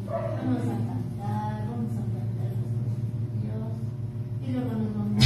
Vamos a cantar Dios y luego nos vamos.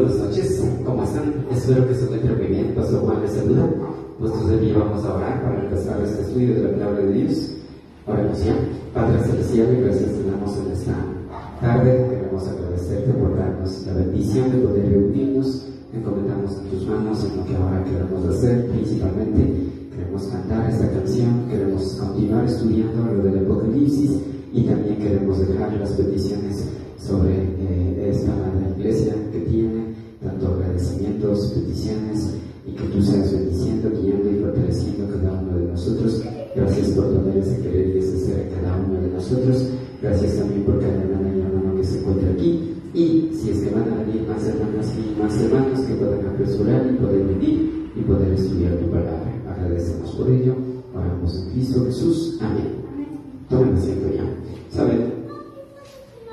buenas noches, ¿cómo están? Espero que se encuentren muy bien. Pastor Juan les saluda. Nosotros de aquí vamos a orar para empezar este estudio de la palabra de Dios. Oremos ya. Padre Celestial, gracias te damos en esta tarde. Queremos agradecerte por darnos la bendición de poder reunirnos. Encomendamos en tus manos en lo que ahora queremos hacer. Principalmente queremos cantar esta canción, queremos continuar estudiando lo del Apocalipsis y también queremos dejar las peticiones sobre esta madre iglesia que tiene tanto agradecimientos, peticiones, y que tú seas bendiciendo, guiando y fortaleciendo cada uno de nosotros. Gracias por poner ese querer y ese ser en cada uno de nosotros. Gracias también por cada hermana y hermano que se encuentra aquí, y si es que van a venir más hermanas y más hermanos que puedan apresurar y poder venir y poder estudiar tu palabra. Agradecemos por ello. Oramos en Cristo Jesús. Amén. Tomen asiento ya. Saben,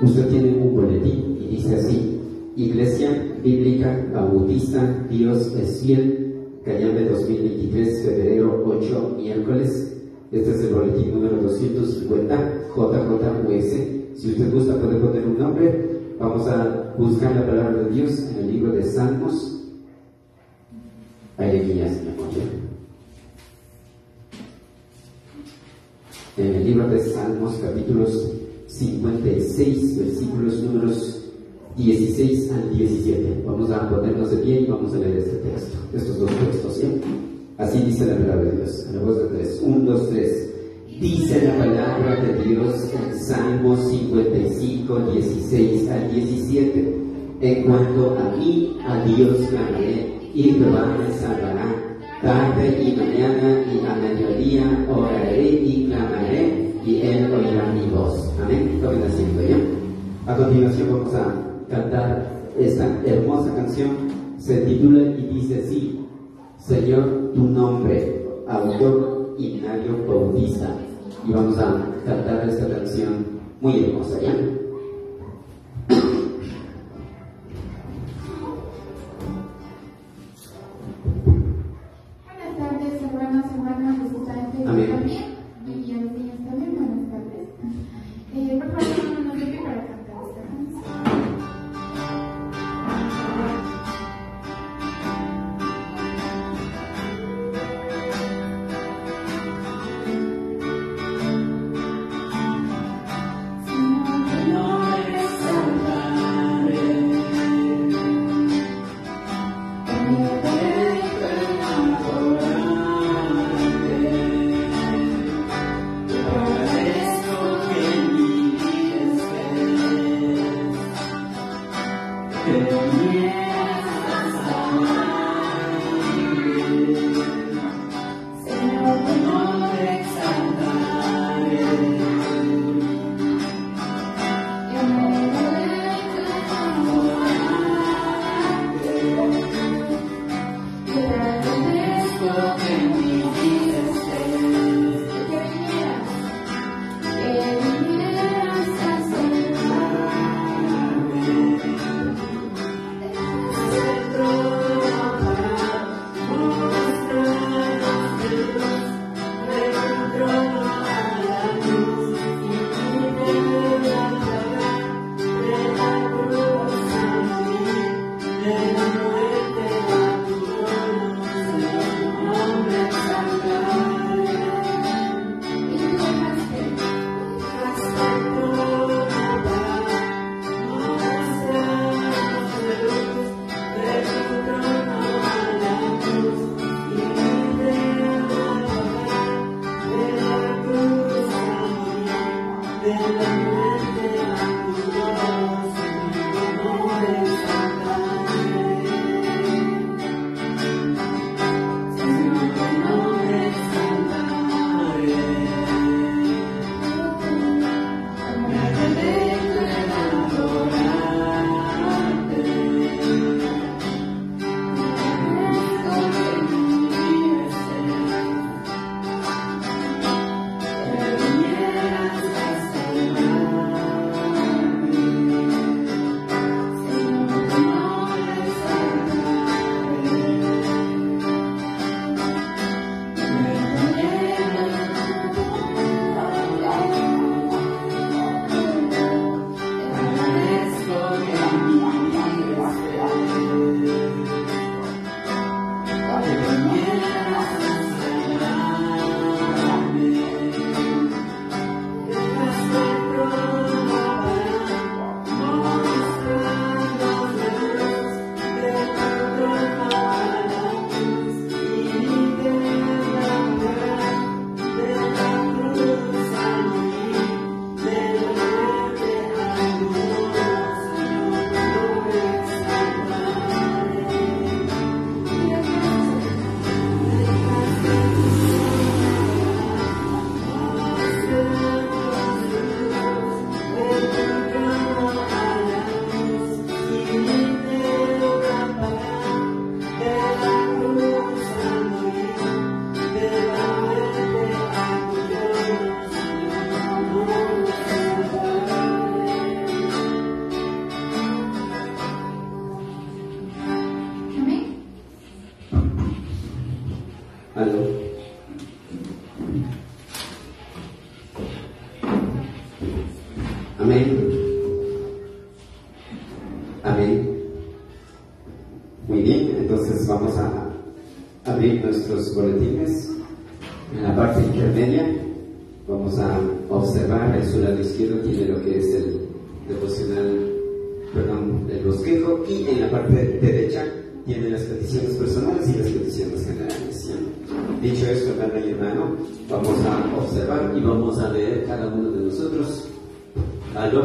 usted tiene un boletín y dice así: Iglesia Bíblica Bautista Dios es Fiel, Cayambe 2023, febrero 8, miércoles. Este es el boletín número 250, JJUS. Si usted gusta puede poner un nombre. Vamos a buscar la palabra de Dios en el libro de Salmos. Ahí aquí ya se me movió. En el libro de Salmos, capítulos 56, versículos números 16 al 17. Vamos a ponernos de pie y vamos a leer este texto, estos dos textos, ¿sí? Así dice la palabra de Dios, a la voz de tres. 1, 2, 3. Dice la palabra de Dios en Salmos 55, 16 al 17. En cuanto a mí, a Dios clamaré, y Jehová me salvará. Tarde y mañana y a mediodía oraré y clamaré, y Él oirá mi voz. Amén. Tomen asiento ya. A continuación vamos a cantar esta hermosa canción. Se titula y dice así: Señor, tu nombre, autor Ignacio Bautista. Y vamos a cantar esta canción muy hermosa ya. Buenas tardes, hermanos, hermanas, visitantes también, y a los niños también, buenas tardes. Por favor, no nos dejen para cantar esta canción. No Amén. Amén. Muy bien, entonces vamos a abrir nuestros boletines. En la parte intermedia vamos a observar en su lado izquierdo tiene lo que es el devocional, el bosquejo, y en la parte derecha tiene las peticiones personales y las peticiones generales. ¿Sí? Dicho esto, hermana y hermano, vamos a observar y vamos a leer cada uno de nosotros. ¿Algo?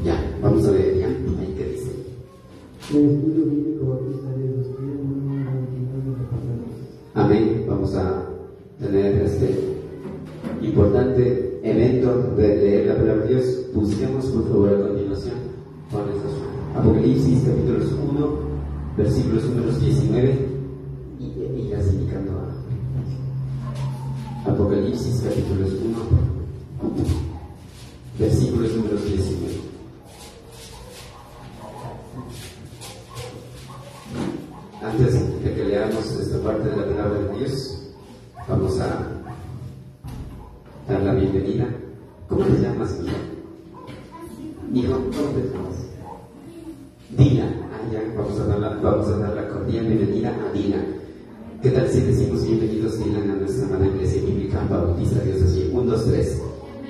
Ya, vamos a ver ya. Ahí que dice. Amén. Vamos a tener este importante evento de leer la palabra de Dios. Busquemos por favor a continuación con Apocalipsis capítulos 1, versículos números 19 y ya indicando Apocalipsis capítulos 1, versículos números 19. Antes de que leamos esta parte de la palabra de Dios, vamos a dar la bienvenida. ¿Cómo te llamas, hijo? ¿Cómo te llamas? Dina. Ya, vamos a dar la cordial bienvenida a Dina. ¿Qué tal si decimos bienvenidos, Dylan, a nuestra amada Iglesia Bíblica Bautista Dios así? 1, 2, 3.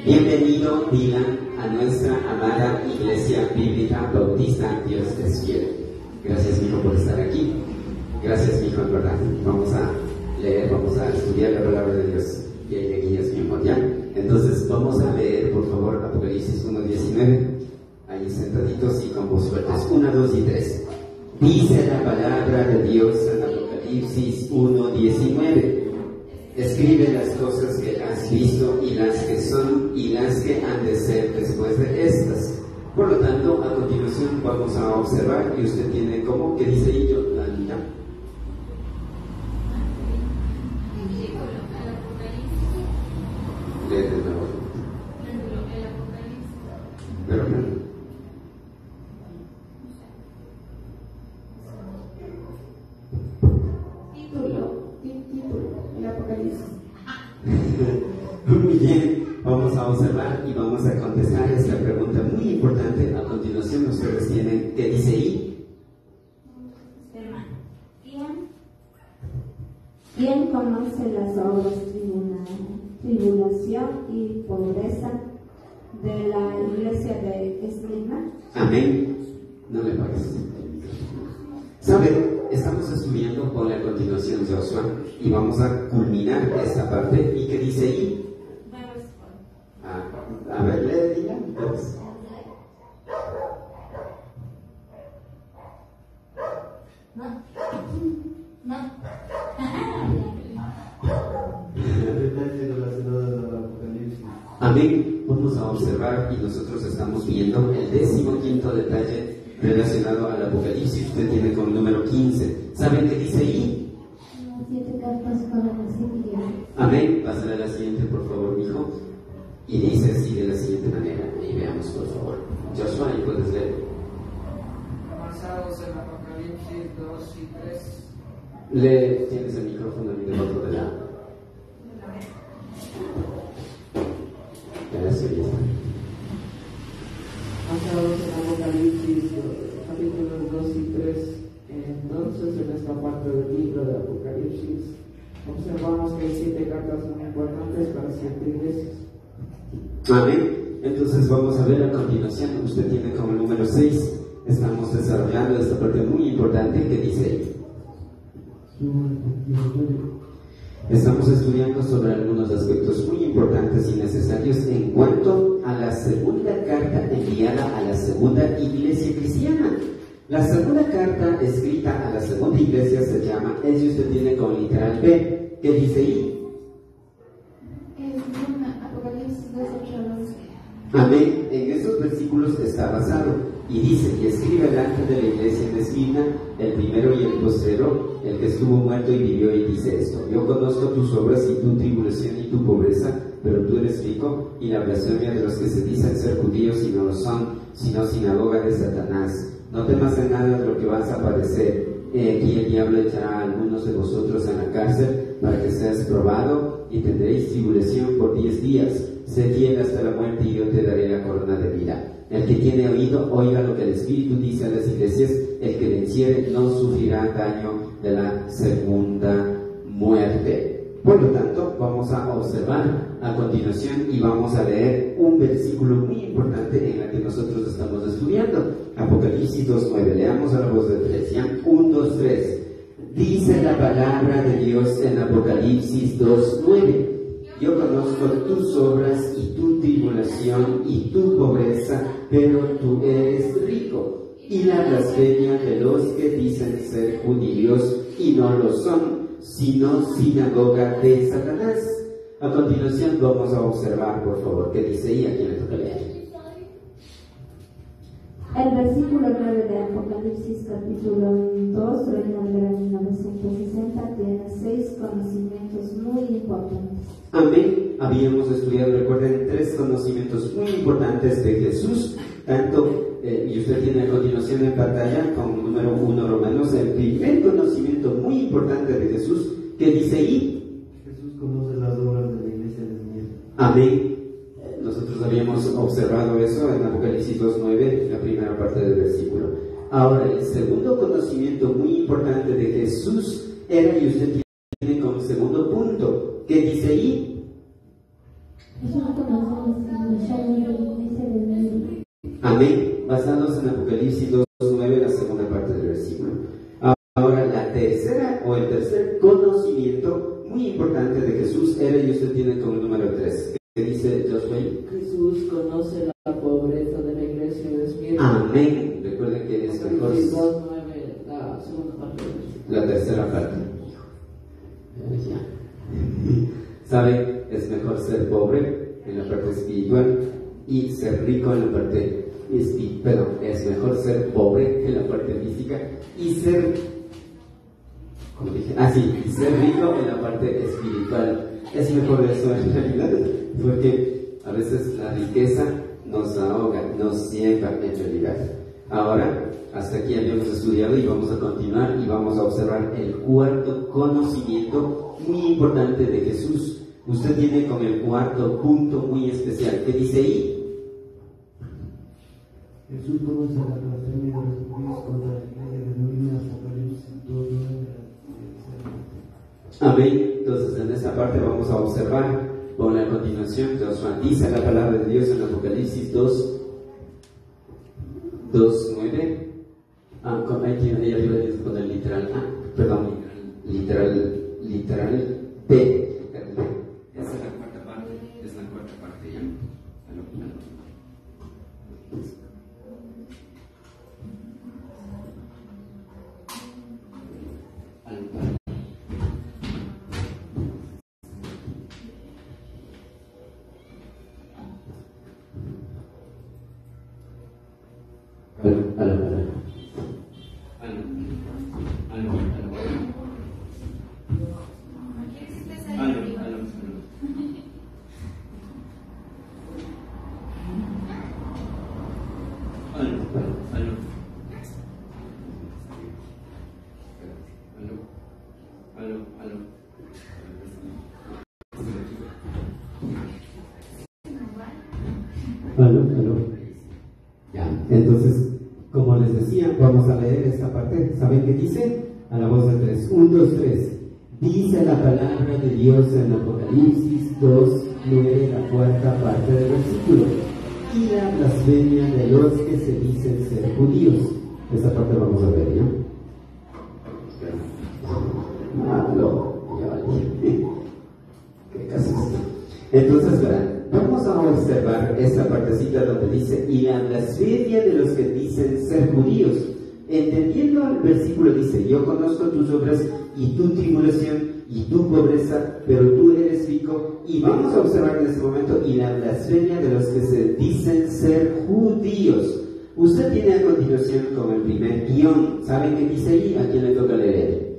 Bienvenido, Dylan, a nuestra amada Iglesia Bíblica Bautista Dios es fiel. Gracias, mijo, por estar aquí. Gracias, mijo, en verdad. Vamos a leer, vamos a estudiar la palabra de Dios. Y ahí le guías, mi amor, ¿ya? Entonces, vamos a leer, por favor, Apocalipsis 1, 19. Ahí sentaditos y con voz fuertes. 1, 2 y 3. Dice la palabra de Dios en Apocalipsis 1, 19. Escribe las cosas que has visto y las que son y las que han de ser después de estas. Por lo tanto, a continuación vamos a observar y usted tiene como que dice ahí yo, la niña. Lee de nuevo. Pero no. El Apocalipsis. Muy bien, vamos a observar y vamos a contestar esta pregunta muy importante. A continuación, ustedes tienen, ¿qué dice ahí? ¿Quién conoce las obras, tribulación y pobreza de la iglesia de Esmirna? Amén. No le parece. ¿Saben? Estamos estudiando por la continuación de Josué y vamos a culminar esta parte. ¿Y qué dice ahí? A ver, lee ya. Amén. Vamos a observar y nosotros estamos viendo el 15º detalle relacionado al Apocalipsis. Usted tiene con el número 15. ¿Saben qué dice ahí? 7 cartas para la siguiente. Amén. Pásale a la siguiente, por favor, hijo. Y dice así de la siguiente manera. Y veamos, por favor. Joshua, ahí puedes leer. Avanzados en Apocalipsis 2 y 3. Lee, tienes el micrófono ahí del otro de lado. Gracias. Avanzados en Apocalipsis capítulos 2 y 3. Entonces, en esta parte del libro de Apocalipsis, observamos que hay 7 cartas muy importantes para 7 iglesias. Amén. Entonces vamos a ver a continuación. Usted tiene como el número 6. Estamos desarrollando esta parte muy importante que dice ahí. Estamos estudiando sobre algunos aspectos muy importantes y necesarios en cuanto a la segunda carta enviada a la segunda iglesia cristiana. La segunda carta escrita a la segunda iglesia se llama, es usted tiene como literal B. ¿Qué dice ahí? Apocalipsis 2, 8 al 11. Amén. En esos versículos está basado y dice, y escribe al ángel de la iglesia en Esmirna, el primero y el postrero, el que estuvo muerto y vivió, y dice esto: yo conozco tus obras y tu tribulación y tu pobreza, pero tú eres rico, y la blasfemia de los que se dicen ser judíos y no lo son, sino sinagoga de Satanás. no temas en nada de lo que vas a padecer. Aquí el diablo echará a algunos de vosotros en la cárcel para que seas probado y tendréis tribulación por 10 días. Sé fiel hasta la muerte y yo te daré la corona de vida. El que tiene oído, oiga lo que el Espíritu dice a las iglesias. El que venciere no sufrirá daño de la segunda muerte. Por lo tanto, vamos a observar a continuación y vamos a leer un versículo muy importante en el que nosotros estamos estudiando. Apocalipsis 2:9. Leamos a la voz de 3. 1, 2, 3. Dice la palabra de Dios en Apocalipsis 2:9. Yo conozco tus obras y tu tribulación y tu pobreza, pero tú eres rico. Y la blasfemia de los que dicen ser judíos y no lo son, sino sinagoga de Satanás. A continuación vamos a observar, por favor, qué dice y a quién le toca leer. El versículo 9 de Apocalipsis capítulo 2, Reina Valera 1960, tiene 6 conocimientos muy importantes. Amén. Habíamos estudiado, recuerden, 3 conocimientos muy importantes de Jesús, tanto, y usted tiene a continuación en pantalla con número 1 Romanos, el primer conocimiento muy importante de Jesús, que dice ahí. Jesús conoce las obras de la iglesia de Dios. Amén. Nosotros habíamos observado eso en Apocalipsis 2:9, la primera parte del versículo. Ahora, el segundo conocimiento muy importante de Jesús era, y usted tiene como segundo punto, ¿qué dice ahí? Jesús conoce las misiones de la iglesia de Dios. Amén. Basados en Apocalipsis 2:9, la segunda parte del versículo. Ahora, la tercera o el tercer conocimiento muy importante de Jesús era, y usted tiene como número 3. ¿Qué dice Joshua? Jesús conoce la pobreza de la iglesia de Esmirna. Amén. Recuerden que es mejor. Apocalipsis 2:9, la segunda parte del versículo. La tercera parte. ¿Saben? Es mejor ser pobre en la parte espiritual y ser rico en la parte espiritual. Es mejor ser pobre en la parte física y ser, como dije, ser rico en la parte espiritual. Es mejor eso en realidad, porque a veces la riqueza nos ahoga, nos ciega en realidad. Ahora, hasta aquí habíamos estudiado y vamos a continuar y vamos a observar el cuarto conocimiento muy importante de Jesús. Usted viene con el cuarto punto muy especial. ¿Qué dice ahí? Jesús conoce la blasfemia de los judíos contra la iglesia de Dios. Apocalipsis 2:9. Amén. Entonces, en esta parte vamos a observar con la continuación. Joshua dice la palabra de Dios en Apocalipsis 2:9. Ahí tiene arriba con el literal A, perdón, literal P. Esa es la cuarta parte, ¿ya? Ya, entonces, como les decía, vamos a leer esta parte. ¿Saben qué dice? A la voz de 3. 1, 2, 3. Dice la palabra de Dios en Apocalipsis 2:9, la cuarta parte del versículo. Y la blasfemia de los que se dicen ser judíos. Esta parte vamos a ver, ¿no? ¿Qué caso es? Entonces, verán, vamos a observar esta partecita donde dice, y la blasfemia de los que dicen ser judíos. Entendiendo el versículo dice, yo conozco tus obras y tu tribulación y tu pobreza, pero tú eres rico. Y vamos a observar en este momento, y la blasfemia de los que se dicen ser judíos. Usted tiene a continuación como el primer guión. ¿Saben qué dice ahí? ¿A quién le toca leer?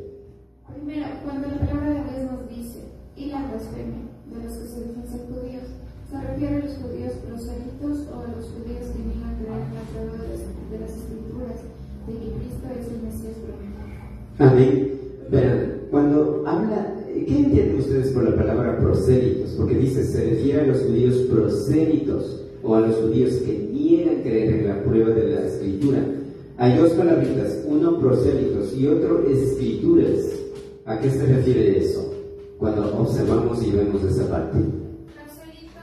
Primero, cuando la palabra de Dios nos dice, y la blasfemia de los que se dicen ser judíos, se refiere a los judíos proselitos o a los judíos que niegan creer en las verdades de las escrituras de que Cristo es el Mesías prometido. Amén. Verán, cuando habla, ¿qué entienden ustedes por la palabra prosélitos? Porque dice, se refiere a los judíos prosélitos o a los judíos que niegan creer en la prueba de la escritura. Hay dos palabritas, uno prosélitos y otro escrituras. ¿A qué se refiere eso? Cuando observamos y vemos esa parte. Proselito,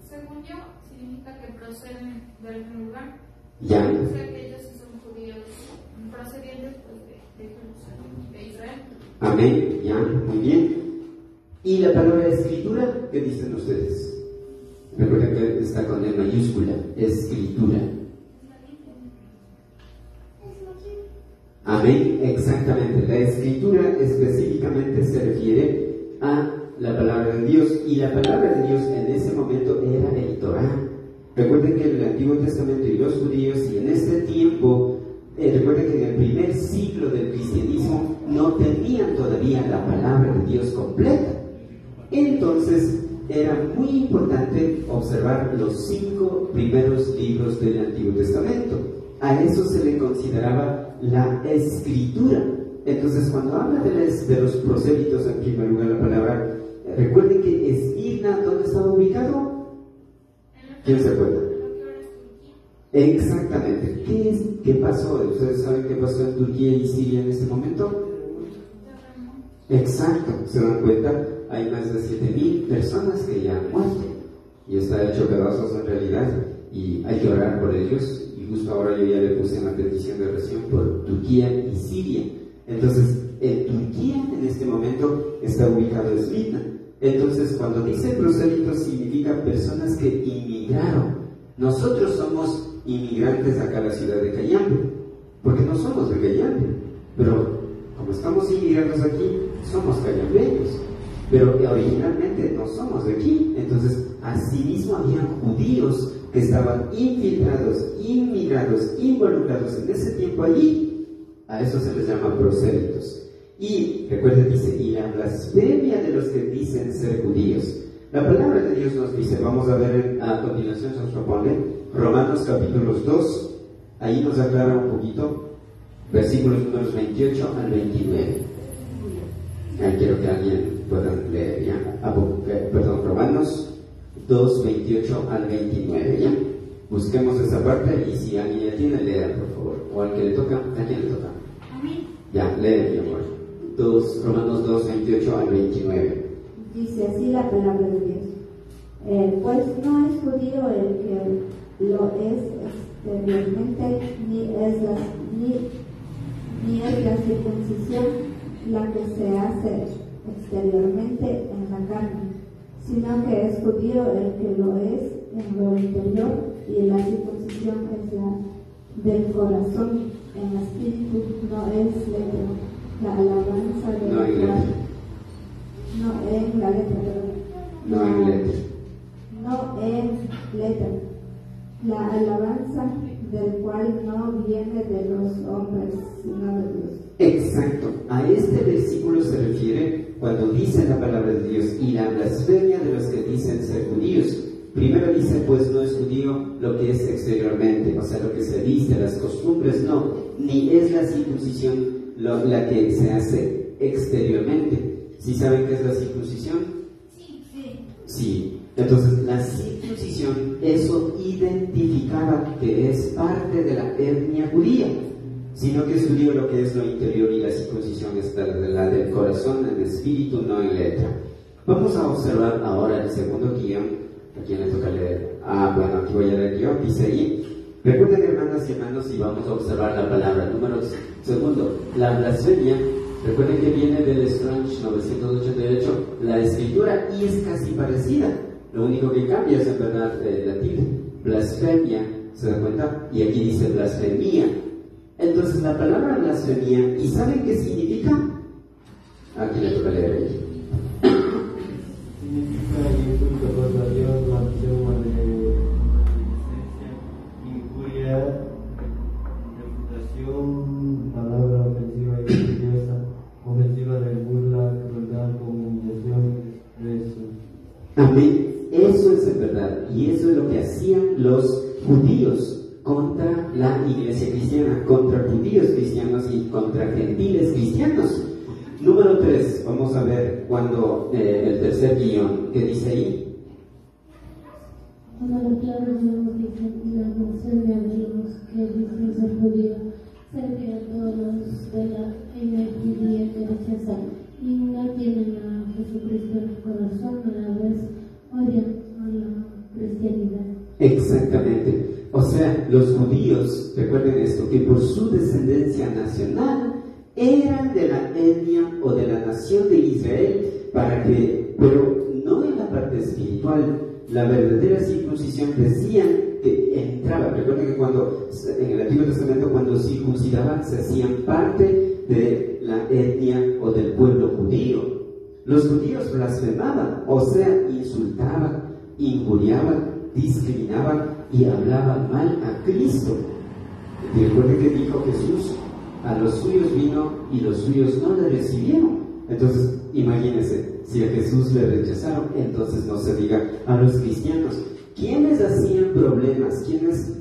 según yo, significa que proceden de algún lugar. Ya. O sea que ellos sí son judíos procedientes pues, de Jerusalén, de Israel. Amén, ya, muy bien. ¿Y la palabra escritura? ¿Qué dicen ustedes? Recuerden que está con E mayúscula, escritura. Amén, exactamente. La escritura específicamente se refiere a la palabra de Dios, y la palabra de Dios en ese momento era el Torá. Recuerden que en el Antiguo Testamento y los judíos, y en este tiempo, recuerden que en el primer siglo del cristianismo no tenían todavía la palabra de Dios completa. Entonces era muy importante observar los 5 primeros libros del Antiguo Testamento. A eso se le consideraba la escritura. Entonces, cuando habla de los prosélitos, en primer lugar la palabra, recuerden que Esmirna, ¿dónde estaba ubicado? ¿Quién se acuerda? Exactamente. ¿Qué pasó? ¿Ustedes saben qué pasó en Turquía y Siria en este momento? Exacto. ¿Se dan cuenta? Hay más de 7,000 personas que ya han muerto y está hecho pedazos en realidad, y hay que orar por ellos. Y justo ahora yo ya le puse una petición de oración por Turquía y Siria. Entonces, en Turquía en este momento está ubicado Esmirna. Entonces, cuando dice prosélitos, significa personas que inmigraron. Nosotros somos inmigrantes acá a la ciudad de Cayambe, porque no somos de Cayambe, pero como estamos inmigrados aquí, somos cayambeños, pero originalmente no somos de aquí. Entonces, asimismo habían judíos que estaban infiltrados, inmigrados, involucrados en ese tiempo allí. A eso se les llama prosélitos. Y recuerden, dice, y la blasfemia de los que dicen ser judíos. La palabra de Dios nos dice, vamos a ver a continuación, se nos propone Romanos capítulos 2, ahí nos aclara un poquito, versículos números 28 al 29. Ahí quiero que alguien pueda leer, ¿ya? Romanos 2, 28 al 29, ¿ya? Busquemos esa parte, y si alguien ya tiene, lea, por favor. O al que le toca, ¿a quién le toca? A mí. Ya, lee, mi amor. Romanos 2, 28 al 29. Dice así la palabra de Dios. Pues no es judío el que lo es exteriormente, ni es la circuncisión la que se hace exteriormente en la carne, sino que es judío el que lo es en lo interior, y la circuncisión es la del corazón, en espíritu, no es letra, la alabanza del No en letra. No en la letra, perdón. No en letra. No en letra. La alabanza del cual no viene de los hombres, sino de Dios. Exacto. A este versículo se refiere cuando dice la palabra de Dios, y la blasfemia de los que dicen ser judíos. Primero dice, pues no es judío lo que es exteriormente, o sea, lo que se viste, las costumbres, no. Ni es la circuncisión la que se hace exteriormente. ¿Sí saben qué es la circuncisión? Sí. Entonces, la circuncisión, eso identificaba que es parte de la etnia judía, sino que es judío lo que es lo interior, y la circuncisión es la del corazón, en espíritu, no en letra. Vamos a observar ahora el segundo guión. ¿A quién le toca leer? Bueno, aquí voy a leer yo. Dice ahí, recuerden, hermanas y hermanos, y vamos a observar la palabra. Segundo, la blasfemia. Recuerden que viene del Strong's 988, la escritura, y es casi parecida. Lo único que cambia es en verdad el latín. Blasfemia, ¿se dan cuenta? Y aquí dice blasfemia. Entonces la palabra blasfemia, ¿y saben qué significa? Aquí le toca leer ahí. Significa insulto contra Dios, blasfema de licencia, injuria, reputación, palabra ofensiva y religiosa, ofensiva de burla, crueldad, humillación, desprecio. Amén. Eso es en verdad, y eso es lo que hacían los judíos contra la la iglesia cristiana, contra judíos cristianos y contra gentiles cristianos. Número 3, vamos a ver cuando el tercer guión, ¿qué dice ahí? Cuando la palabra de Dios dice, la blasfemia de los que dicen ser judíos, cerca a todos los de la judía que rechazan y no tienen a Jesucristo en el corazón, a la vez odian a la cristianidad. Exactamente. O sea, los judíos, recuerden esto, que por su descendencia nacional eran de la etnia o de la nación de Israel, pero no en la parte espiritual. La verdadera circuncisión decían que entraba. Recuerden que cuando en el Antiguo Testamento, cuando circuncidaban, se hacían parte de la etnia o del pueblo judío. Los judíos blasfemaban, o sea, insultaban, injuriaban, discriminaban y hablaban mal a Cristo. Y recuerden que dijo Jesús: a los suyos vino y los suyos no le recibieron. Entonces, imagínense, si a Jesús le rechazaron, entonces no se diga a los cristianos. ¿Quiénes hacían problemas? ¿Quiénes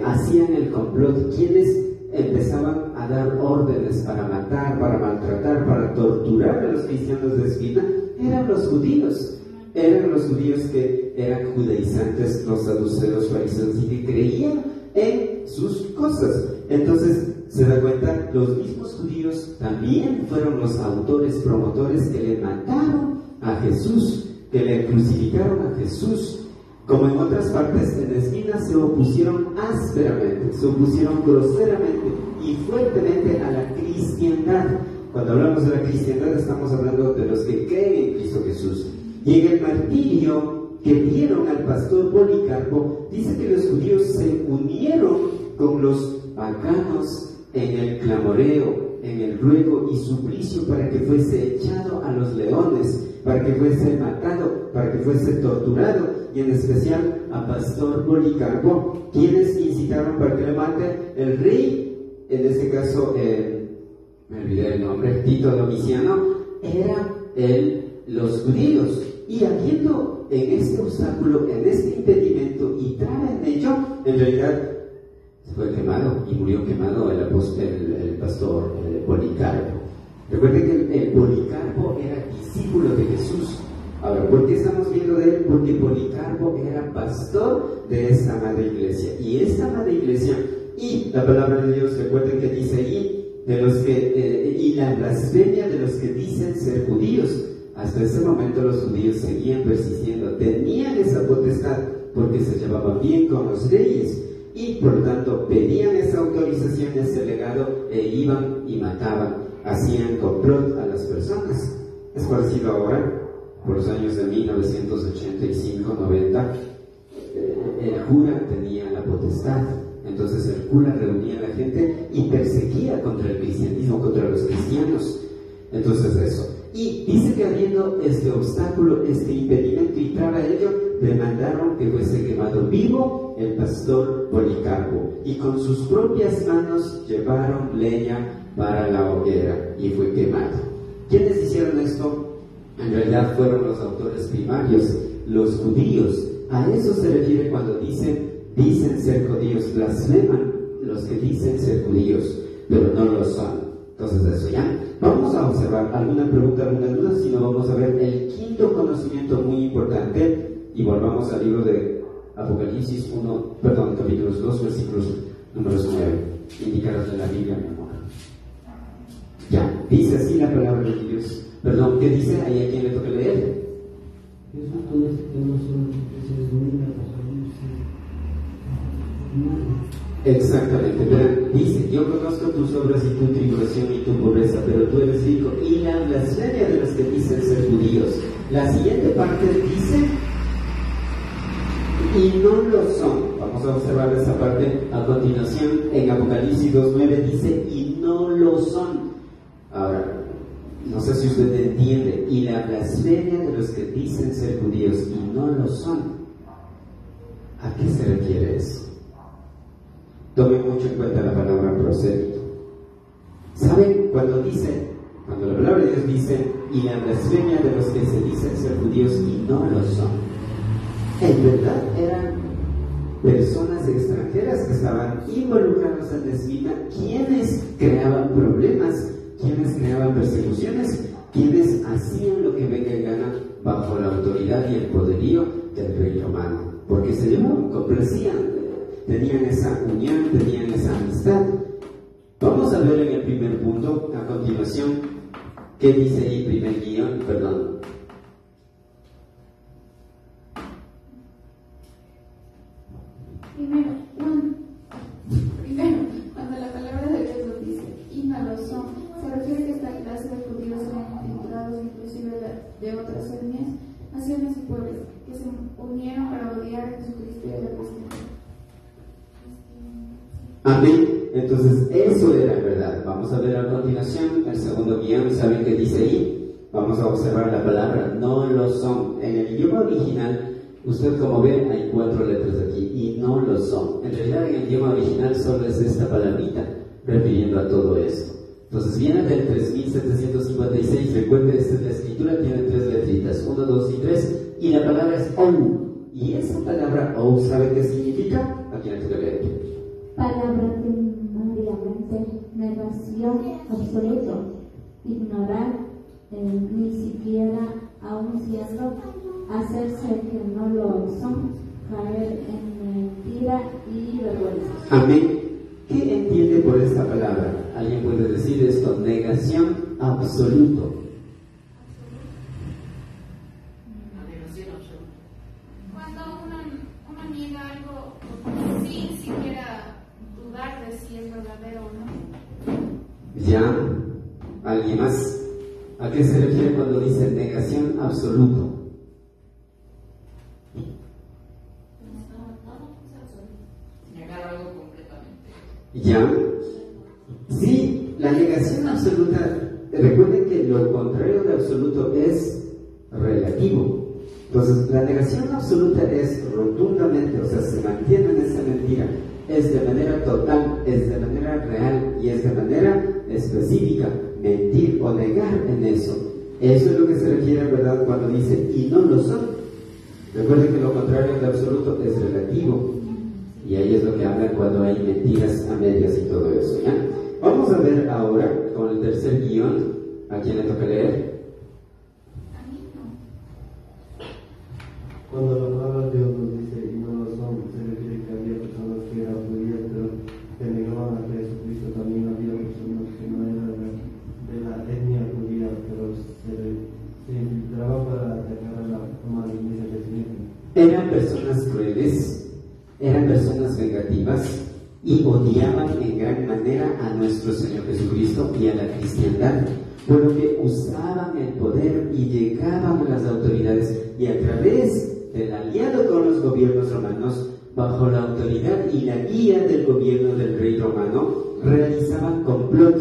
hacían el complot? ¿Quiénes empezaban a dar órdenes para matar, para maltratar, para torturar a los cristianos de Esquina? Eran los judíos. Eran los judíos que eran judaizantes, los saduceos, fariseos, y que creían en sus cosas. Entonces, se da cuenta, los mismos judíos también fueron los autores, promotores que le mataron a Jesús, que le crucificaron a Jesús. Como en otras partes, en Esquina se opusieron ásperamente, se opusieron groseramente y fuertemente a la cristiandad. Cuando hablamos de la cristiandad, estamos hablando de los que creen en Cristo Jesús. Y en el martirio que vieron al pastor Policarpo, dice que los judíos se unieron con los paganos en el clamoreo, en el ruego y suplicio para que fuese echado a los leones, para que fuese matado, para que fuese torturado, y en especial a pastor Policarpo. ¿Quiénes incitaron para que le mate? El rey, en este caso, me olvidé el nombre, Tito Domiciano, era los judíos. Y habiendo en este obstáculo, en este impedimento y traba en ello, en realidad fue quemado y murió quemado el pastor Policarpo. Recuerden que el Policarpo era discípulo de Jesús. Ahora, ¿por qué estamos viendo de él? Porque Policarpo era pastor de esta madre iglesia. Y esta madre iglesia, y la palabra de Dios, recuerden que dice ahí, y la blasfemia de los que dicen ser judíos. Hasta ese momento los judíos seguían persistiendo, tenían esa potestad porque se llevaban bien con los reyes y por lo tanto pedían esa autorización, ese legado, e iban y mataban, hacían complot a las personas. Es parecido ahora, por los años de 1985-90, el cura tenía la potestad. Entonces el cura reunía a la gente y perseguía contra el cristianismo, contra los cristianos. Entonces eso. Y dice que habiendo este obstáculo, este impedimento y traba ello, demandaron que fuese quemado vivo el pastor Policarpo. Y con sus propias manos llevaron leña para la hoguera y fue quemado. ¿Quiénes hicieron esto? En realidad fueron los autores primarios, los judíos. A eso se refiere cuando dicen ser judíos, blasfeman los que dicen ser judíos, pero no lo son. Entonces eso ya. Vamos a observar alguna pregunta, alguna duda, si no vamos a ver el quinto conocimiento muy importante y volvamos al libro de Apocalipsis capítulos 2, versículos números 9, indicados de la Biblia, mi amor. Ya, dice así la palabra de Dios. Perdón, ¿qué dice? ¿Ahí a quién le toca leer? Jesús todo este tema son se denomina Exactamente, pero dice: yo conozco tus obras y tu tribulación y tu pobreza, pero tú eres rico, y la blasfemia de los que dicen ser judíos. La siguiente parte dice: y no lo son. Vamos a observar esa parte a continuación. En Apocalipsis 2:9 dice: y no lo son. Ahora, no sé si usted entiende. Y la blasfemia de los que dicen ser judíos y no lo son. ¿A qué se refiere eso? Tome mucho en cuenta la palabra prosélito. ¿Saben? Cuando la palabra de Dios dice: y la blasfemia de los que se dicen ser judíos y no lo son, en verdad eran personas extranjeras que estaban involucradas en la esquina, quienes creaban problemas, quienes creaban persecuciones, quienes hacían lo que venga en gana bajo la autoridad y el poderío del rey romano, porque se complacían, tenían esa unión, tenían esa amistad. Vamos a ver en el primer punto, a continuación, qué dice ahí, primer guión, perdón. Primero, cuando la palabra de Dios nos dice, y no lo son, se refiere que esta clase de judíos eran infiltrados inclusive de otras etnias, naciones y pueblos, que se unieron para odiar a Jesucristo y a la cristiandad. Amén. Entonces, eso era verdad. Vamos a ver a continuación el segundo guión. ¿Saben qué dice ahí? Vamos a observar la palabra, no lo son. En el idioma original, usted como ve, hay 4 letras aquí, y no lo son. En realidad, en el idioma original solo es esta palabrita, refiriendo a todo esto. Entonces, viene del 3756, recuerde, la escritura tiene 3 letritas, 1, 2 y 3, y la palabra es ou. Y esa palabra ou, ¿sabe qué significa? Aquí en el leer. Palabra primariamente negación absoluta, ignorar, ni siquiera aun siendo, hacerse que no lo son, caer en mentira y vergüenza. Amén. ¿Qué entiende por esta palabra? ¿Alguien puede decir esto? Negación absoluto. Cuando uno niega algo sin siquiera dudar de si es verdadero o no. ¿Ya? ¿Alguien más? ¿A qué se refiere cuando dice negación absoluto? Negar algo completamente. ¿Ya? Sí, la negación absoluta, recuerden que lo contrario de absoluto es relativo. Entonces, la negación absoluta es rotundamente, o sea, se mantiene en esa mentira, es de manera total, es de manera real y es de manera específica, mentir o negar en eso. Eso es lo que se refiere, ¿verdad?, cuando dice, y no lo son. Recuerden que lo contrario de absoluto es relativo. Y ahí es lo que hablan cuando hay mentiras a medias y todo eso, ¿ya? Vamos a ver ahora con el tercer guión. ¿A quién le toca leer? Cuando la palabra de Dios nos dice y no lo son, se refiere que había personas que eran judías, pero que negaban a Jesucristo. También había personas que no eran de la etnia judía, pero se infiltraban para atacar a la iglesia de Cristo. Eran personas crueles, eran personas vengativas y odiaban en gran manera a nuestro Señor Jesucristo y a la cristiandad, por lo que usaban el poder y llegaban a las autoridades y a través del aliado con los gobiernos romanos, bajo la autoridad y la guía del gobierno del rey romano, realizaban complot,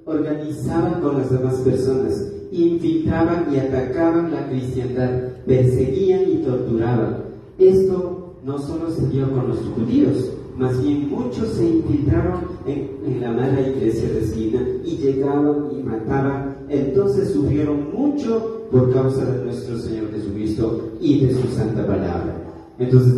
organizaban con las demás personas, infiltraban y atacaban la cristiandad, perseguían y torturaban. Esto no solo se dio con los judíos, más bien muchos se infiltraron en la mala iglesia de esquina y llegaban y mataban. Entonces sufrieron mucho por causa de nuestro Señor Jesucristo y de su santa palabra. Entonces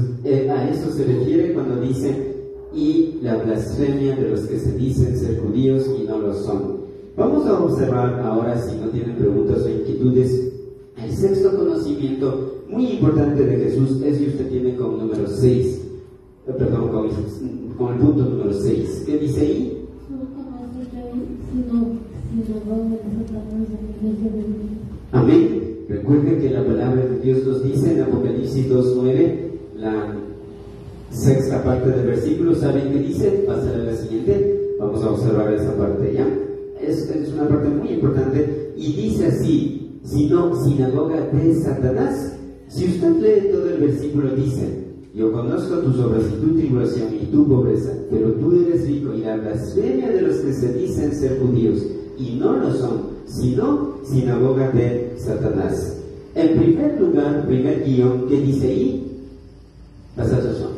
a eso se refiere cuando dice y la blasfemia de los que se dicen ser judíos y no lo son. Vamos a observar ahora, si no tienen preguntas o inquietudes, el sexto conocimiento muy importante de Jesús es que usted tiene con número 6, con el punto número 6. ¿Qué dice ahí? Amén. Recuerden que la palabra de Dios nos dice en Apocalipsis 2:9, la sexta parte del versículo. ¿Saben qué dice? Pasar a la siguiente. Vamos a observar esa parte ya. Es una parte muy importante y dice así: sino sinagoga de Satanás. Si usted lee todo el versículo, dice: yo conozco tus obras y tu tribulación y tu pobreza, pero tú eres rico, y la blasfemia de los que se dicen ser judíos y no lo son, sino sinagoga de Satanás. En primer lugar, primer guión, ¿qué dice ahí? Pasa atención.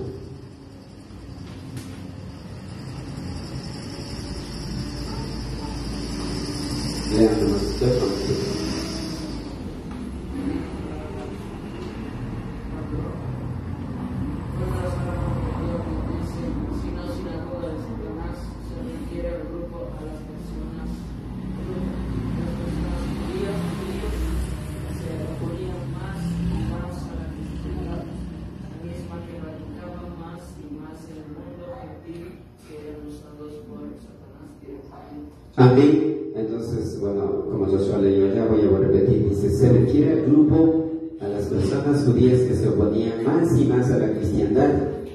Amén. Entonces, bueno, como Joshua leyó ya, voy a repetir. Dice, se refiere al grupo, a las personas judías que se oponían más y más a la cristiandad,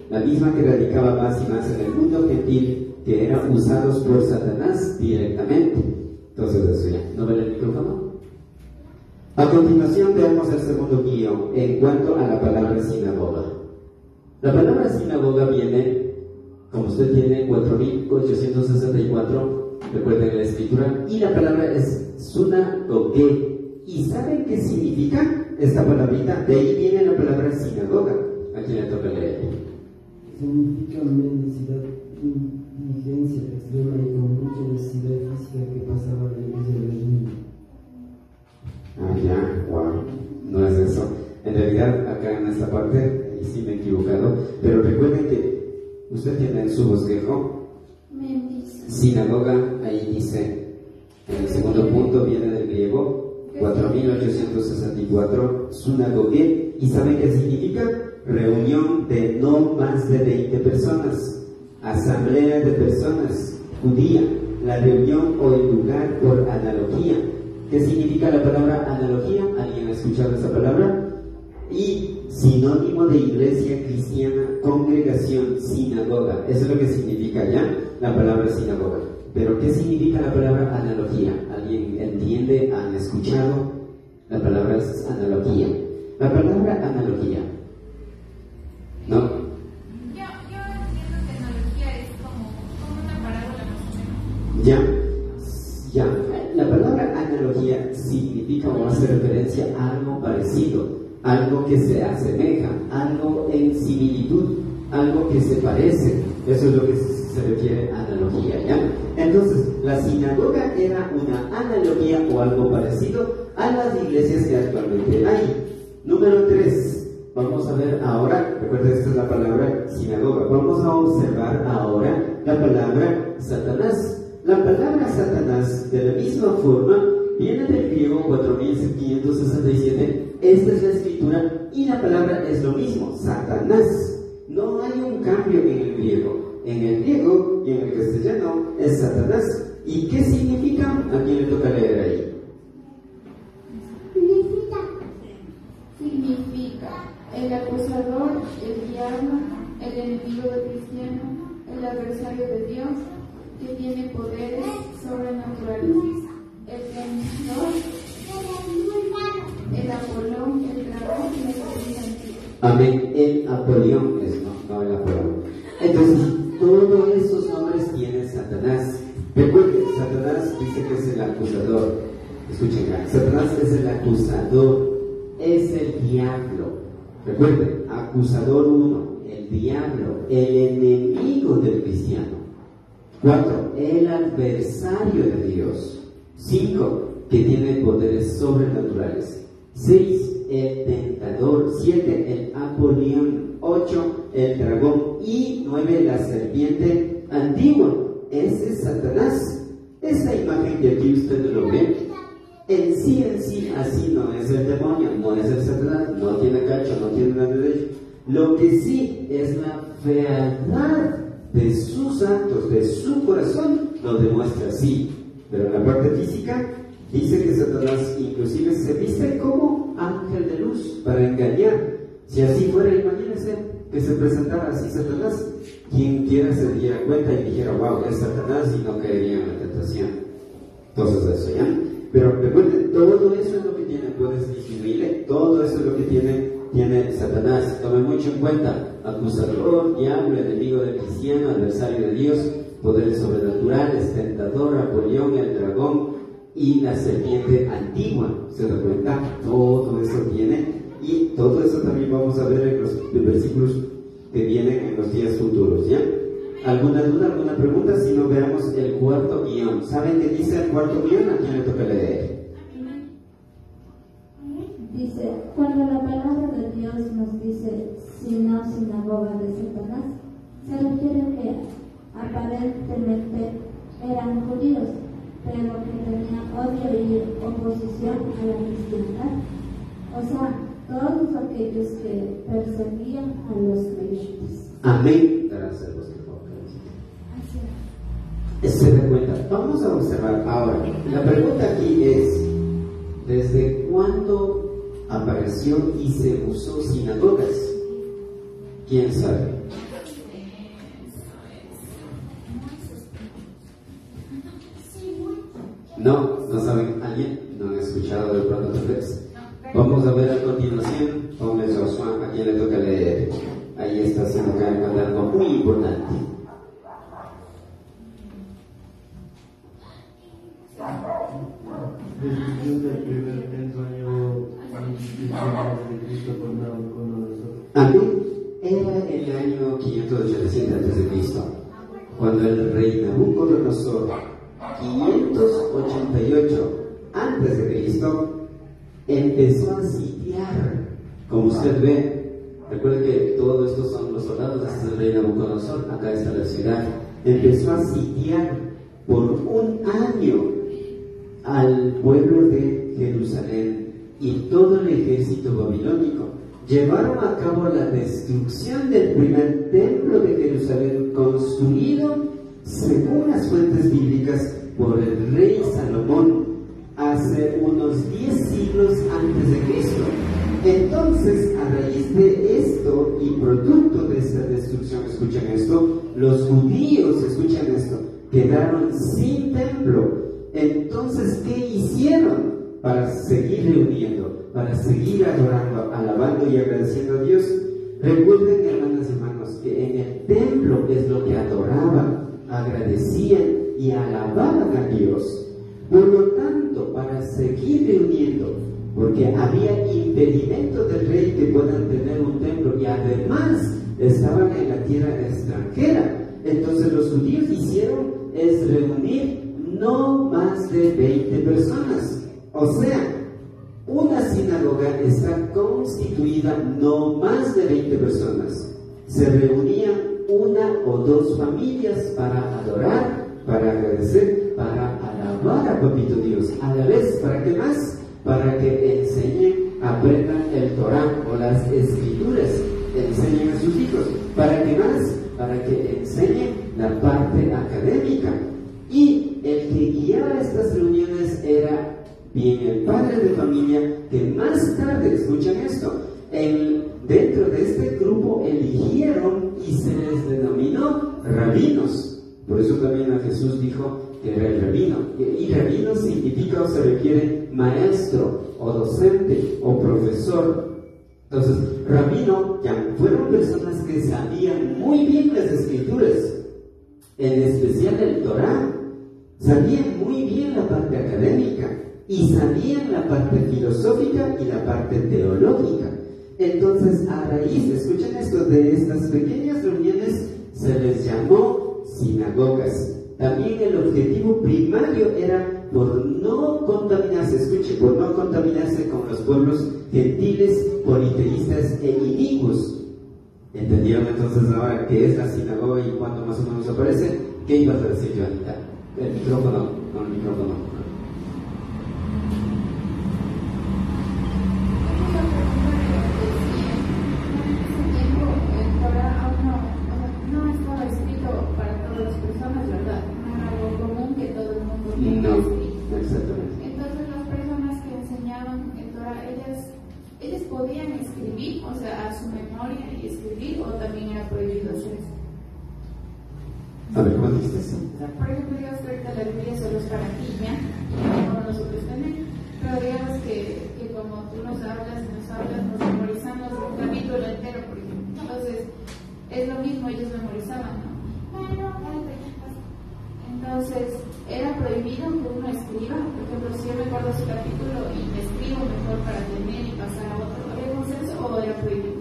la misma que radicaba más y más en el mundo gentil, que eran usados por Satanás directamente. Entonces, eso ya. ¿No ven el micrófono? A continuación veamos el segundo guión en cuanto a la palabra sinagoga. La palabra sinagoga viene, como usted tiene, 4864, recuerden la escritura, y la palabra es sunagoge. ¿Y saben qué significa esta palabrita? De ahí viene la palabra sinagoga. ¿A quién le toca leer? Significa mendicidad, indigencia extrema y con mucha necesidad física que pasaba la iglesia del niño. Ah, ya, wow, no es eso. En realidad, acá en esta parte, y sí me he equivocado, pero recuerden que usted tiene en su bosquejo sinagoga, ahí dice, en el segundo punto viene del griego 4864, sunagoge, y ¿saben qué significa? Reunión de no más de 20 personas, asamblea de personas, judía, la reunión o el lugar por analogía. ¿Qué significa la palabra analogía? ¿Alguien ha escuchado esa palabra? Y sinónimo de iglesia cristiana, congregación, sinagoga. Eso es lo que significa ya la palabra sinagoga. Pero ¿qué significa la palabra analogía? ¿Alguien entiende? ¿Han escuchado? La palabra es analogía. La palabra analogía, ¿no? Yo entiendo que analogía es como una parábola más o menos. Ya. La palabra analogía significa o hace referencia a algo parecido, algo que se asemeja, algo en similitud, algo que se parece. Eso es lo que se refiere a analogía, ¿ya? Entonces, la sinagoga era una analogía o algo parecido a las iglesias que actualmente hay. Número 3, vamos a ver ahora, recuerden, esta es la palabra sinagoga, vamos a observar ahora la palabra Satanás. La palabra Satanás, de la misma forma, viene del griego 4567, esta es la escritura, y la palabra es lo mismo, Satanás. No hay un cambio en el griego. En el griego y en el castellano es Satanás. ¿Y qué significa? ¿A quién le toca leer ahí? Significa el acusador, el diablo, el enemigo del cristiano, el adversario de Dios, que tiene poderes sobrenaturales, el vencedor, el Apolón, el dragón y la serpiente antigua. Amén. El Apolión es, no el Apolón. Entonces, todos esos nombres tiene Satanás. Recuerden, Satanás dice que es el acusador. Escuchen, Satanás es el acusador, es el diablo. Recuerden, acusador 1, el diablo, el enemigo del cristiano. 4, el adversario de Dios. 5, que tiene poderes sobrenaturales. 6, el tentador. 7, el Apolión. 8, el dragón. Y 9, la serpiente antigua. Ese es Satanás. Esa imagen que aquí usted lo ve, en sí, así no es el demonio, no es el Satanás, no tiene cacho, no tiene nada de ello. Lo que sí es la fealdad de sus actos, de su corazón, lo demuestra así. Pero en la parte física dice que Satanás inclusive se viste como ángel de luz para engañar. Si así fuera, imagínense que se presentara así Satanás, quien quiera se diera cuenta y dijera, wow, es Satanás, y no caería en la tentación. Entonces eso ya. Pero recuerden, todo eso es lo que tiene, puedes disminuirle, todo eso es lo que tiene Satanás. Tomen mucho en cuenta: acusador, diablo, enemigo del cristiano, adversario de Dios, poderes sobrenaturales, tentador, Apolión, el dragón y la serpiente antigua. ¿Se da cuenta? Todo eso tiene, y todo eso también vamos a ver en los versículos que vienen en los días futuros, ¿ya? ¿Alguna duda, alguna pregunta? Si no, veamos el cuarto guión. ¿Saben qué dice el cuarto guión? ¿A quién le toca leer? Dice, cuando la palabra de Dios nos dice, sino sinagoga de Satanás, se refiere que aparentemente eran judíos, pero que tenían odio y oposición a la cristiandad. O sea, todos aquellos que perseguían a los creyentes. Amén. Se da cuenta, vamos a observar ahora. La pregunta aquí es, ¿desde cuándo apareció y se usó sinagogas? ¿Quién sabe? No saben. ¿Alguien? ¿No han escuchado de pronto tal vez? Vamos a ver a continuación. Ponle Josué, a quien le toca leer. Ahí está haciendo algo muy importante. Descripción del primer año de Cristo por Nabucodonosor. Amén. Era el año 587 a.C., cuando el rey Nabucodonosor, 588 a.C., empezó a sitiar. Como usted ve, recuerde que todos estos son los soldados, este es el rey Nabucodonosor, acá está la ciudad. Empezó a sitiar por un año al pueblo de Jerusalén y todo el ejército babilónico. Llevaron a cabo la destrucción del primer templo de Jerusalén, construido, según las fuentes bíblicas, por el rey Salomón hace unos 10 siglos antes de Cristo. Entonces, a raíz de esto y producto de esta destrucción, escuchen esto, los judíos, escuchen esto, quedaron sin templo. Entonces, ¿qué hicieron para seguir reuniendo, para seguir adorando, alabando y agradeciendo a Dios? Recuerden, hermanas y hermanos, que en el templo es lo que adoraban, agradecían y alababan a Dios. Por lo tanto, para seguir reuniendo, porque había impedimento del rey que puedan tener un templo y además estaban en la tierra extranjera, entonces los judíos hicieron es reunir no más de 20 personas. O sea, una sinagoga está constituida no más de 20 personas. Se reunían una o dos familias para adorar, para agradecer, para alabar a Papito Dios. A la vez, ¿para qué más? Para que enseñen, aprendan el Torah o las Escrituras, enseñen a sus hijos. ¿Para qué más? Para que enseñen la parte académica. Y el que guiaba estas reuniones era bien el padre de familia, que más tarde, escuchen esto, dentro de este grupo eligieron y se les denominó rabinos. Por eso también a Jesús dijo que era el rabino. Y rabino significa o se refiere maestro o docente o profesor. Entonces, rabino ya fueron personas que sabían muy bien las Escrituras, en especial el Torah. Sabían muy bien la parte académica y sabían la parte filosófica y la parte teológica. Entonces, a raíz, escuchen esto, de estas pequeñas reuniones se les llamó sinagogas. También el objetivo primario era por no contaminarse, escuchen, por no contaminarse con los pueblos gentiles, politeístas e inicuos. ¿Entendieron entonces ahora qué es la sinagoga y cuándo más o menos aparece? ¿Qué ibas a decir, Joanita? El micrófono, con el micrófono. No estaba escrito para todas las personas, ¿verdad? No era algo común que todo el mundo No, escrito. exactamente. Entonces las personas que enseñaban el Torah, ellas podían escribir, o sea, a su memoria y escribir, o también era prohibido hacer eso. A ver, ¿cuál es eso? Por ejemplo, digamos que ahorita la Biblia solo es para ti, ¿ya? Como nosotros tenemos. Pero digamos que como tú nos hablas, nos memorizamos un capítulo entero, por ejemplo. Entonces, es lo mismo, ellos memorizaban, ¿no? Entonces, era prohibido que uno escriba. Por ejemplo, si yo me acuerdo su capítulo y me escribo mejor para tener y pasar a otro, ¿había consenso o era prohibido?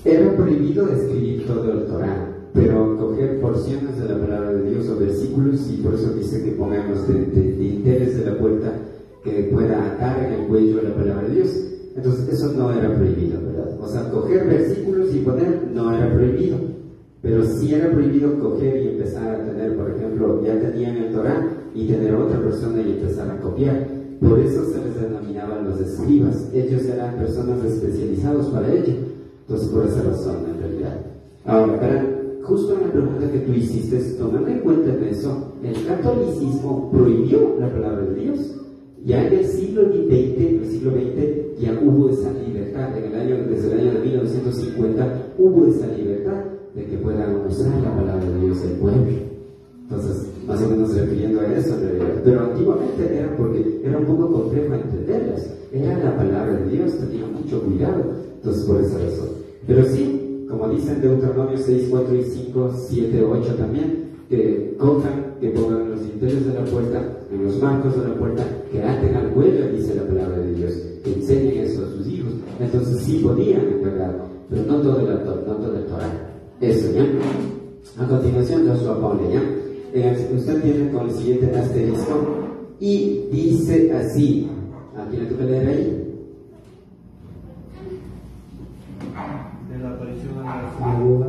Era prohibido escribir todo el Torah, pero coger porciones de la palabra de Dios o versículos, y por eso dice que pongamos dinteles de la puerta que pueda atar en el cuello la palabra de Dios. Entonces eso no era prohibido, ¿verdad? O sea, coger versículos y poner no era prohibido, pero sí era prohibido coger y empezar a tener, por ejemplo, ya tenían el Torah y tener otra persona y empezar a copiar. Por eso se les denominaban los escribas. Ellos eran personas especializados para ello. Entonces, por esa razón, en realidad. Ahora, justo en la pregunta que tú hiciste, tomando en cuenta en eso, el catolicismo prohibió la palabra de Dios. Ya en el siglo XX, ya hubo esa libertad. Desde el año de 1950 hubo esa libertad de que puedan usar la palabra de Dios el pueblo. Entonces, más o menos refiriendo a eso, pero antiguamente era porque era un poco complejo entenderlas. Era la palabra de Dios, tenía mucho cuidado. Entonces, por esa razón. Pero sí, como dicen Deuteronomio 6, 4 y 5, 7, 8 también, que cojan, que pongan los dinteles de la puerta, en los marcos de la puerta, que aten al cuello, dice la palabra de Dios, que enseñen eso a sus hijos. Entonces sí podían, en verdad, pero no todo el Torah. Eso, ¿ya? A continuación, Joshua pone, ¿ya? Usted tiene con el siguiente asterisco y dice así. ¿A quién le toca leer ahí? De la aparición a la sinagoga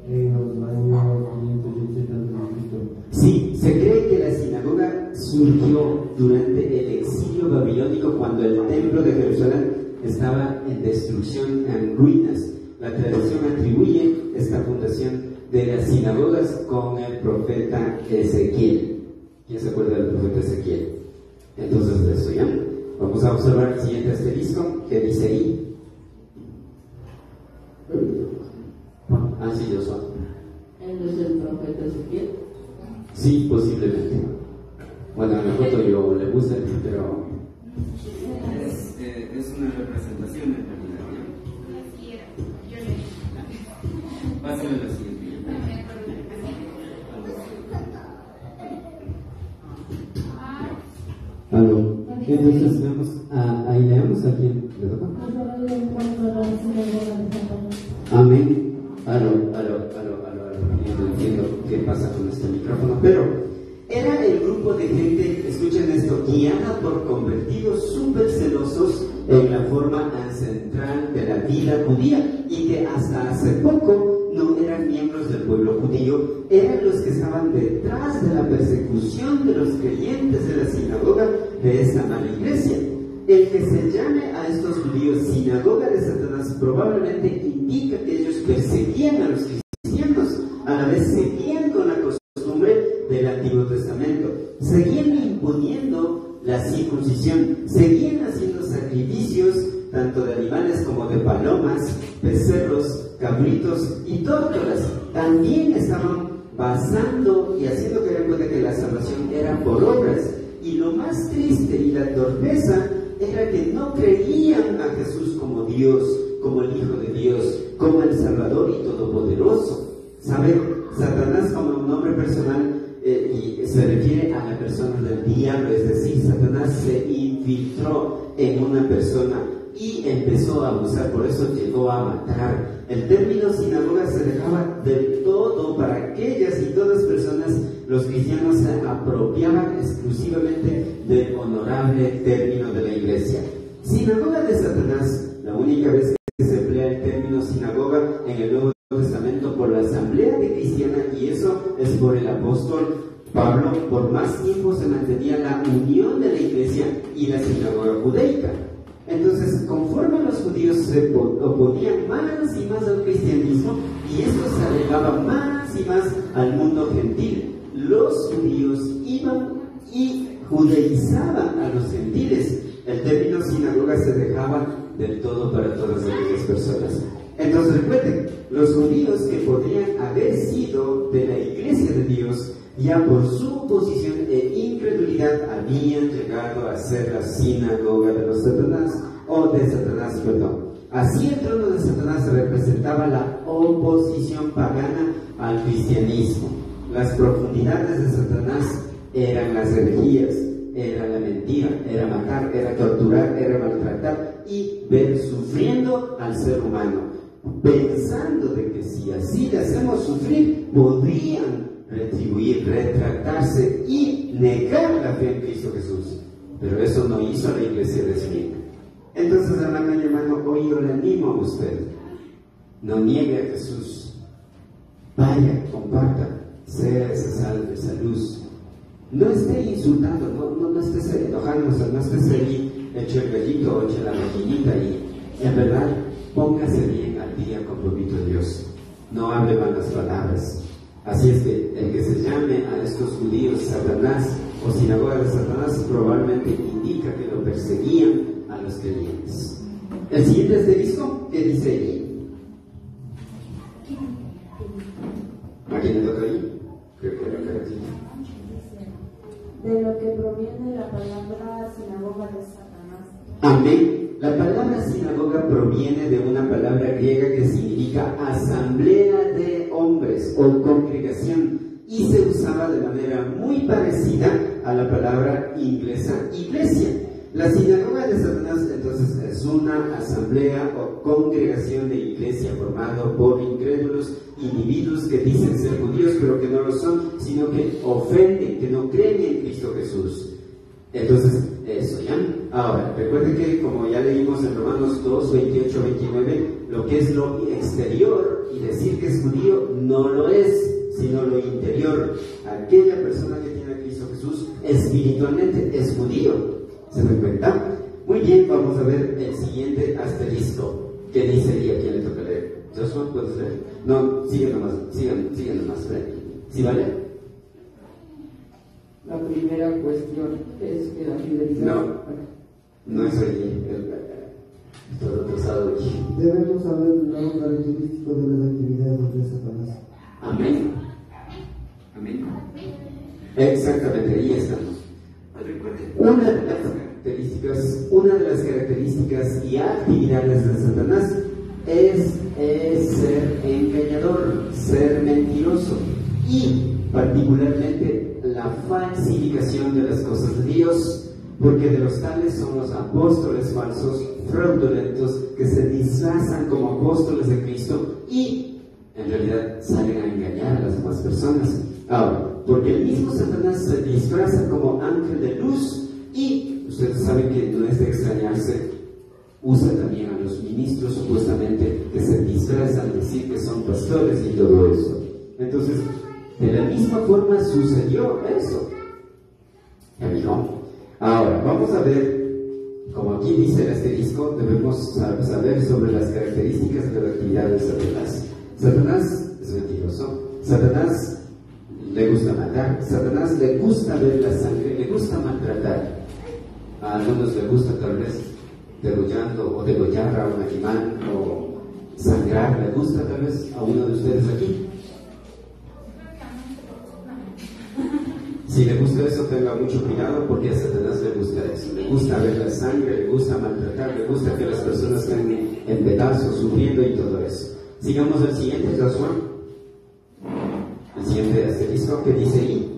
en los años 580 a.C. Sí, se cree que la sinagoga surgió durante el exilio babilónico, cuando el templo de Jerusalén estaba en destrucción, en ruinas. La tradición atribuye esta fundación de las sinagogas con el profeta Ezequiel. ¿Quién se acuerda del profeta Ezequiel? Entonces, de eso ya. Vamos a observar el siguiente asterisco que dice ahí. Sí, yo soy. ¿Él es el profeta Ezequiel? Sí, posiblemente. Bueno, a la foto yo le puse, pero es una representación en realidad. Pásame la siguiente. Aló. Entonces vemos, ahí leemos a quién le toca. Amén. Aló. No entiendo qué pasa con este micrófono, pero era el grupo de gente, escuchen esto, guiada por convertidos súper celosos en la forma ancestral de la vida judía, y que hasta hace poco no eran miembros del pueblo judío, eran los que estaban detrás de la persecución de los creyentes de la sinagoga de esta mala iglesia. El que se llame a estos judíos sinagoga de Satanás probablemente indica que ellos perseguían a los cristianos, a la vez seguían con la costumbre del Antiguo Testamento, seguían imponiendo la circuncisión, seguían haciendo sacrificios tanto de animales como de palomas, becerros, cabritos y tórtolas. También estaban basando y haciendo caer en cuenta que la salvación era por obras. Y lo más triste y la torpeza era que no creían a Jesús como Dios, como el Hijo de Dios, como el Salvador y Todopoderoso. ¿Saben? Satanás, como un nombre personal, y se refiere a la persona del diablo, es decir, Satanás se infiltró en una persona y empezó a abusar, por eso llegó a matar. El término sinagoga se dejaba del todo para aquellas y todas personas. Los cristianos se apropiaban exclusivamente del honorable término de la iglesia. Sinagoga de Satanás, la única vez que se emplea el término sinagoga en el Nuevo Testamento por la Asamblea de Cristiana, y eso es por el apóstol Pablo. Por más tiempo se mantenía la unión de la iglesia y la sinagoga judaica. Entonces, conforme los judíos se oponían más y más al cristianismo, y esto se alegaba más y más al mundo gentil, los judíos iban y judaizaban a los gentiles. El término sinagoga se dejaba del todo para todas aquellas personas. Entonces recuerden, los judíos que podrían haber sido de la iglesia de Dios, ya por su oposición e incredulidad habían llegado a ser la sinagoga de los Satanás, perdón. Así el trono de Satanás representaba la oposición pagana al cristianismo. Las profundidades de Satanás eran las herejías, era la mentira, era matar, era torturar, era maltratar y ver sufriendo al ser humano, pensando de que si así le hacemos sufrir, podrían retribuir, retractarse y negar la fe en Cristo Jesús. Pero eso no hizo la iglesia de Esmirna. Entonces, hermano y hermano, hoy yo le animo a usted: no niegue a Jesús, vaya, comparta, sea esa sal, esa luz. No esté insultando, no estés enojándose, no estés ahí hecho el gallito o hecho la maquinita, y en verdad póngase bien al día con Papito Dios. no hable malas palabras. Así es que el que se llame a estos judíos Satanás o sinagoga de Satanás probablemente indica que lo perseguían a los creyentes. El siguiente asterisco, ¿qué dice ahí? ¿A quién le toca ahí? Creo que era aquí. De lo que proviene la palabra sinagoga de Satanás. Amén. La palabra sinagoga proviene de una palabra griega que significa asamblea de hombres o congregación y se usaba de manera muy parecida a la palabra inglesa iglesia. La sinagoga de Satanás entonces es una asamblea o congregación de iglesia formada por incrédulos individuos que dicen ser judíos pero que no lo son, sino que ofenden, que no creen en Cristo Jesús. Entonces, eso ya. Ahora, recuerden que como ya leímos en Romanos 2, 28, 29, lo que es lo exterior y decir que es judío no lo es, sino lo interior. Aquella persona que tiene a Cristo Jesús espiritualmente es judío. ¿Se dan cuenta? Muy bien, vamos a ver el siguiente asterisco. ¿Qué dice ahí? ¿A quién le toca leer? Joshua, ¿puedes leer? No, sigan nomás, sigan nomás. ¿Sí vale? La primera cuestión es que la fidelidad... No es allí, todo retrasado allí. Debemos saber lo característico de las actividades de Satanás. Amén. Amén. Exactamente, ahí estamos. Una de las características y actividades de Satanás es ser engañador, ser mentiroso y particularmente la falsificación de las cosas de Dios, porque de los tales son los apóstoles falsos, fraudulentos, que se disfrazan como apóstoles de Cristo y en realidad salen a engañar a las demás personas. Ahora, porque el mismo Satanás se disfraza como ángel de luz y ustedes saben que no es de extrañarse, usa también a los ministros supuestamente que se disfrazan, decir que son pastores y todo eso. Entonces, de la misma forma sucedió eso. Ahora, vamos a ver, como aquí dice el asterisco, debemos saber sobre las características de la actividad de Satanás. Satanás es mentiroso, Satanás le gusta matar, Satanás le gusta ver la sangre, le gusta maltratar. A algunos le gusta tal vez degollar a un animal o sangrar, le gusta tal vez a uno de ustedes aquí. Si le gusta eso, tenga mucho cuidado porque a Satanás le gusta eso. Le gusta ver la sangre, le gusta maltratar, le gusta que las personas estén en pedazos, sufriendo y todo eso. Sigamos al siguiente, Joshua. El siguiente asterisco que dice ahí.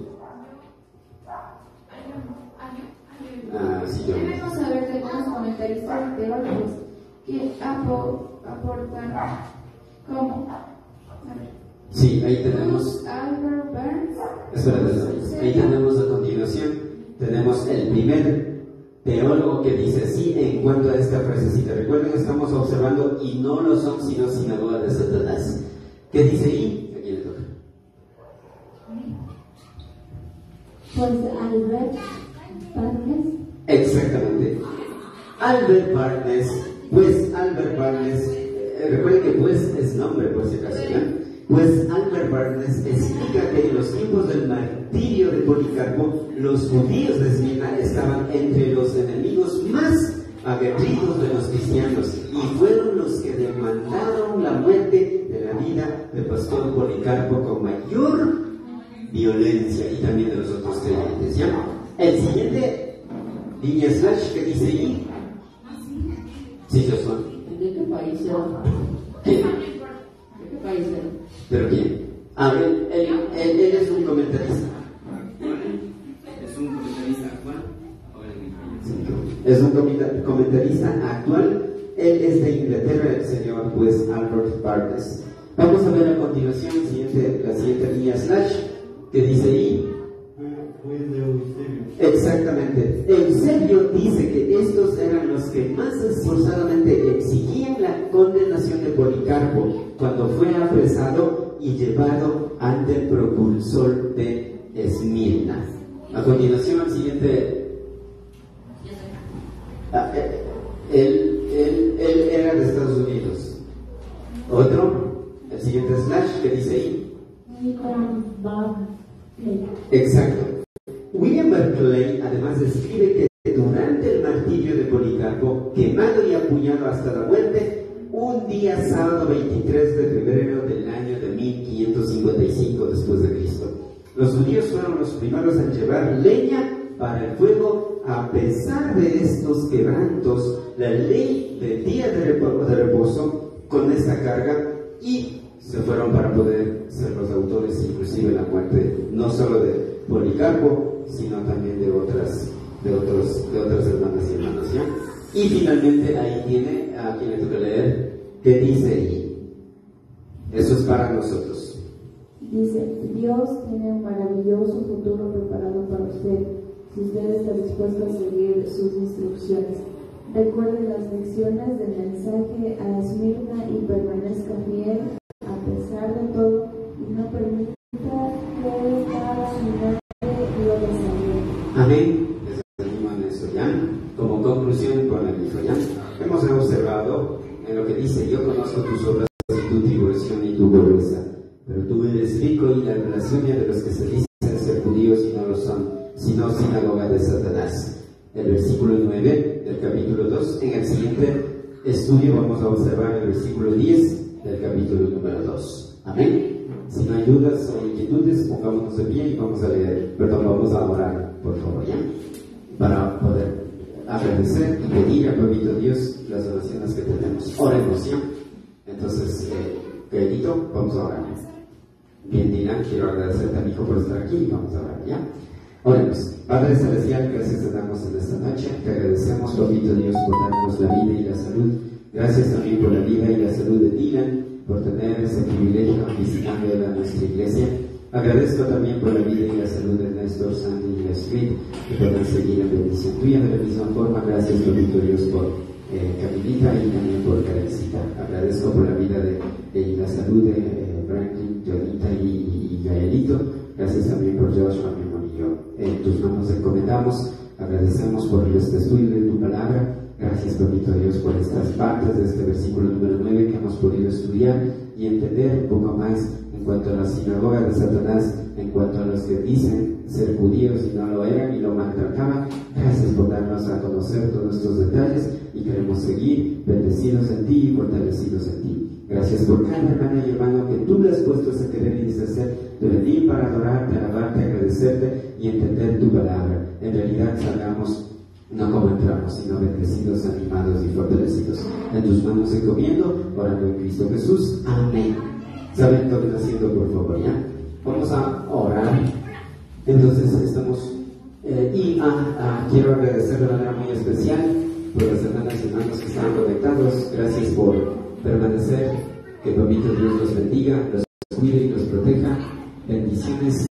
Sí, yo. Queremos saber de algunos comentaristas teólogos que aportan como... Sí, ahí tenemos. Albert Burns. Espérate, ahí tenemos a continuación. Tenemos el primer teólogo que dice así en cuanto a esta frasecita. Recuerden que estamos observando y no lo son sino sinagoga de Satanás. ¿Qué dice ahí? ¿A quién le toca? Pues Albert Barnes. Exactamente. Albert Barnes. Recuerden que pues es nombre por si acaso, ¿ya? Pues Albert Barnes explica que en los tiempos del martirio de Policarpo, los judíos de Esmirna estaban entre los enemigos más aguerridos de los cristianos y fueron los que demandaron la muerte de la vida del pastor Policarpo con mayor violencia y también de los otros creyentes. ¿Ya? El siguiente línea slash que dice ahí. Sí, Joshua. ¿De qué país era? ¿Quién? ¿De qué país era? ¿Pero quién? Él es un comentarista. ¿Es un comentarista actual? Es un comentarista actual. Él es de Inglaterra, el señor pues Albert Barnes. Vamos a ver a continuación la siguiente línea slash que dice ahí. Exactamente. Eusebio dice que estos eran los que más esforzadamente exigían la condenación de Policarpo cuando fue apresado y llevado ante el proconsol de Esmirna. A continuación, el siguiente. Él era de Estados Unidos. Otro, el siguiente slash. ¿qué dice ahí? William Barclay. Exacto. William Barclay además describe que durante el martirio de Policarpo, quemado y apuñado hasta la muerte, un día sábado 23 de febrero del año de 1555 después de Cristo, los judíos fueron los primeros en llevar leña para el fuego. A pesar de estos quebrantos, la ley del día de reposo con esta carga, y se fueron para poder ser los autores inclusive de la muerte no solo de Policarpo, sino también de otras hermanas y hermanos, ¿ya? Y finalmente ahí tiene a quien le toca leer, ¿qué dice ahí? Eso es para nosotros. Dice, Dios tiene un maravilloso futuro preparado para usted, si usted está dispuesto a seguir sus instrucciones. Recuerde las lecciones del mensaje a Esmirna y permanezca fiel a pesar de todo, y no permita que nada su mente lo desaliente. Amén. Les animo en eso, ¿ya? Como conclusión con el hijo, ¿ya? Hemos observado en lo que dice: yo conozco tus obras y tu tribulación y tu pobreza, pero tú eres rico y la blasfemia de los que se dicen ser judíos y no lo son, sino sinagoga de Satanás. El versículo 9 del capítulo 2. En el siguiente estudio vamos a observar el versículo 10 del capítulo número 2. Amén. Si no hay dudas o inquietudes, pongámonos de pie y vamos a orar, por favor, ¿ya? Para poder agradecer y pedir a Papito Dios las oraciones que tenemos. Oremos, ¿ya? Entonces, Gaelito, vamos a orar. Bien, Dylan, quiero agradecerte a mi hijo por estar aquí y vamos a orar, ¿ya? Oremos. Padre Celestial, gracias te damos en esta noche. Te agradecemos, Papito Dios, por darnos la vida y la salud. Gracias también por la vida y la salud de Dylan, por tener ese privilegio visitando a nuestra iglesia. Agradezco también por la vida y la salud de Néstor, Sandy y Street, que puedan seguir en bendición tuya. De la misma forma, gracias, Papito Dios, por Camilita y también por Karencita. Agradezco por la vida y la salud de Franklin, Jonita y Gaelito. Gracias también por Joshua, mi amor y yo. En tus manos encomendamos. Agradecemos por este estudio de tu palabra. Gracias, Papito Dios, por estas partes de este versículo número 9 que hemos podido estudiar y entender un poco más en cuanto a la sinagoga de Satanás, en cuanto a los que dicen ser judíos y no lo eran y lo maltrataban. Gracias por darnos a conocer todos estos detalles y queremos seguir bendecidos en ti y fortalecidos en ti. Gracias por cada hermana y hermano que tú le has puesto ese querer y deshacer de venir para adorarte, alabarte, agradecerte y entender tu palabra. En realidad salgamos no como entramos, sino bendecidos, animados y fortalecidos. En tus manos encomiendo, orando en Cristo Jesús. Amén. ¿Saben lo que está haciendo, por favor, ya? Vamos a orar. Entonces estamos quiero agradecer de manera muy especial por las hermanas y hermanos que están conectados. Gracias por permanecer. Que Papito Dios los bendiga, los cuide y los proteja. Bendiciones.